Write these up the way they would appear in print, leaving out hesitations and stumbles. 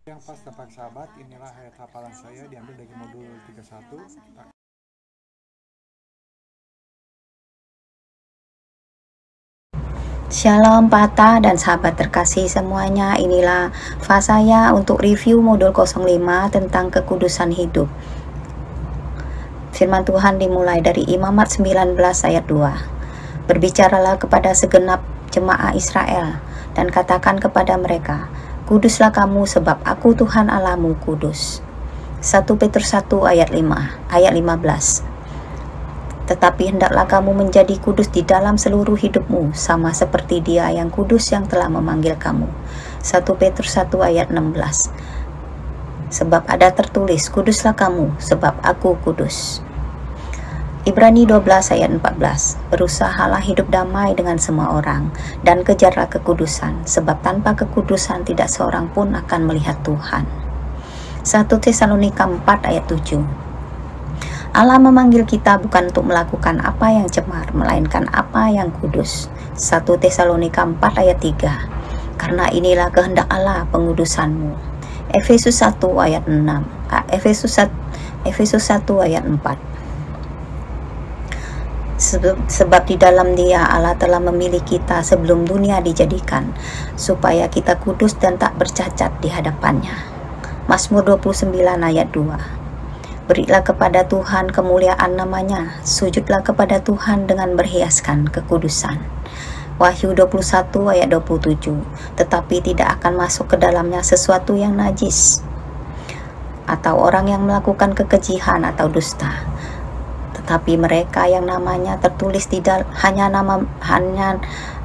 Yang pas tepat sahabat, inilah ayat hafalan saya diambil dari modul 31. Shalom Pata dan sahabat terkasih semuanya, inilah fase saya untuk review modul 05 tentang kekudusan hidup. Firman Tuhan dimulai dari Imamat 19 ayat 2. Berbicaralah kepada segenap jemaah Israel dan katakan kepada mereka, kuduslah kamu sebab aku Tuhan Allahmu kudus. 1 Petrus 1 ayat 15. Tetapi hendaklah kamu menjadi kudus di dalam seluruh hidupmu, sama seperti Dia yang kudus yang telah memanggil kamu. 1 Petrus 1 ayat 16. Sebab ada tertulis, kuduslah kamu, sebab aku kudus. Ibrani 12 ayat 14. Berusahalah hidup damai dengan semua orang, dan kejarlah kekudusan, sebab tanpa kekudusan tidak seorang pun akan melihat Tuhan. 1 Tesalonika 4 ayat 7. Allah memanggil kita bukan untuk melakukan apa yang cemar, melainkan apa yang kudus. 1 Tesalonika 4 ayat 3. Karena inilah kehendak Allah pengudusanmu. Efesus 1 ayat 6. Efesus 1 ayat 4. Sebab di dalam Dia Allah telah memilih kita sebelum dunia dijadikan, supaya kita kudus dan tak bercacat di hadapannya. Mazmur 29 ayat 2. Berilah kepada Tuhan kemuliaan namanya, sujudlah kepada Tuhan dengan berhiaskan kekudusan. Wahyu 21 ayat 27. Tetapi tidak akan masuk ke dalamnya sesuatu yang najis, atau orang yang melakukan kekejian atau dusta. Tetapi mereka yang namanya tertulis di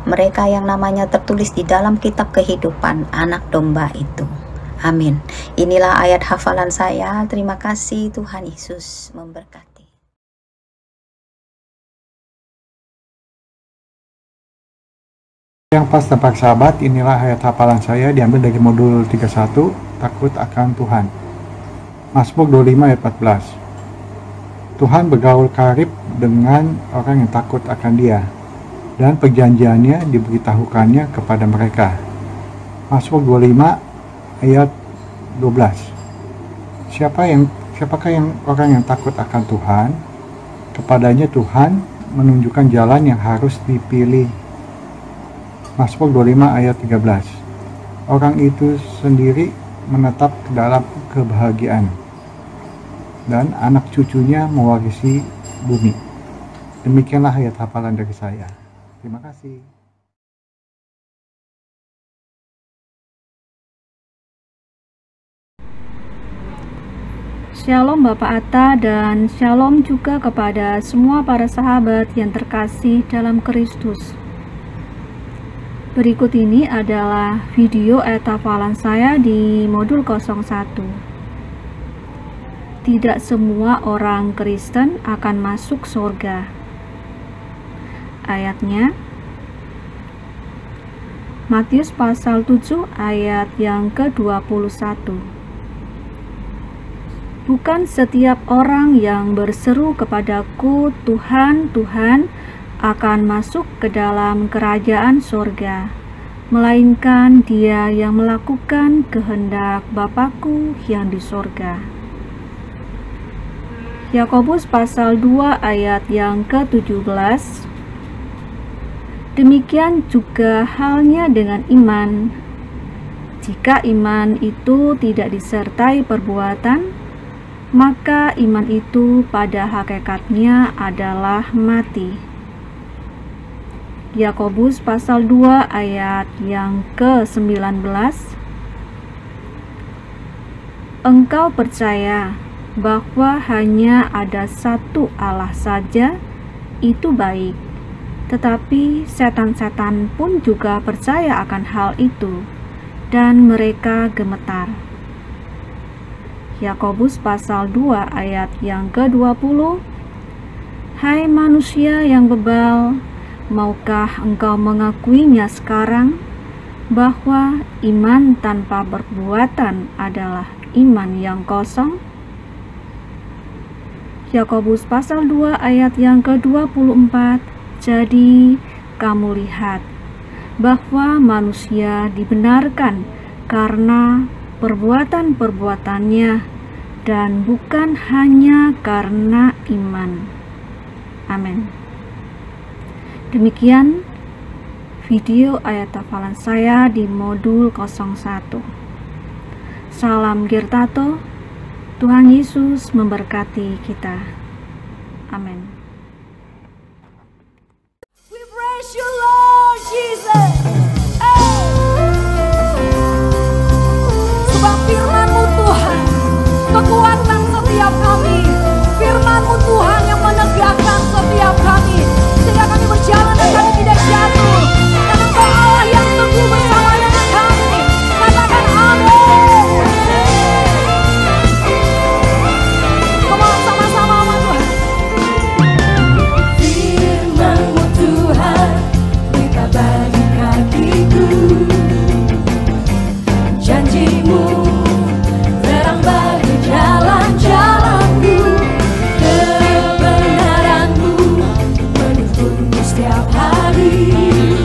mereka yang namanya tertulis di dalam kitab kehidupan Anak Domba itu. Amin. Inilah ayat hafalan saya. Terima kasih, Tuhan Yesus memberkati. Yang pas tepat sahabat, inilah ayat hafalan saya diambil dari modul 31, takut akan Tuhan. Mazmur 25 ayat 14. Tuhan bergaul karib dengan orang yang takut akan Dia, dan perjanjiannya diberitahukannya kepada mereka. Mazmur 25 ayat 12. Siapakah yang orang yang takut akan Tuhan? Kepadanya Tuhan menunjukkan jalan yang harus dipilih. Mazmur 25 ayat 13. Orang itu sendiri menetap dalam kebahagiaan, dan anak cucunya mewarisi bumi. Demikianlah ayat hafalan dari saya. Terima kasih. Shalom Bapak Atta dan shalom juga kepada semua para sahabat yang terkasih dalam Kristus. Berikut ini adalah video ayat hafalan saya di modul 01. Tidak semua orang Kristen akan masuk surga. Ayatnya Matius pasal 7 ayat yang ke-21. Bukan setiap orang yang berseru kepadaku, Tuhan, Tuhan, akan masuk ke dalam kerajaan surga, melainkan dia yang melakukan kehendak Bapa-Ku yang di surga. Yakobus pasal 2 ayat yang ke-17. Demikian juga halnya dengan iman. Jika iman itu tidak disertai perbuatan, maka iman itu pada hakikatnya adalah mati. Yakobus pasal 2 ayat yang ke-19. Engkau percaya bahwa hanya ada satu Allah saja, itu baik. Tetapi setan-setan pun juga percaya akan hal itu, dan mereka gemetar. Yakobus pasal 2 ayat yang ke-20. Hai manusia yang bebal, maukah engkau mengakuinya sekarang, bahwa iman tanpa perbuatan adalah iman yang kosong? Yakobus pasal 2 ayat yang ke-24. Jadi kamu lihat bahwa manusia dibenarkan karena perbuatan-perbuatannya dan bukan hanya karena iman. Amin. Demikian video ayat hafalan saya di modul 01. Salam Girtato, Tuhan Yesus memberkati kita. Amin. We praise you, Lord Jesus. Sebab firman-Mu Tuhan, kekuatan setiap kami. Firman-Mu Tuhan yang menegakkan setiap kami, sehingga kami berjalan dan kami tidak jatuh. Karena Engkau Allah yang teguh bersama dengan kami. Katakan amin. Come on, sama-sama sama Tuhan. Firman-Mu Tuhan, berita bagi kakiku. Janji-Mu terang bagi jalan-jalanku. Kebenaran-Mu menuntunku setiap hari.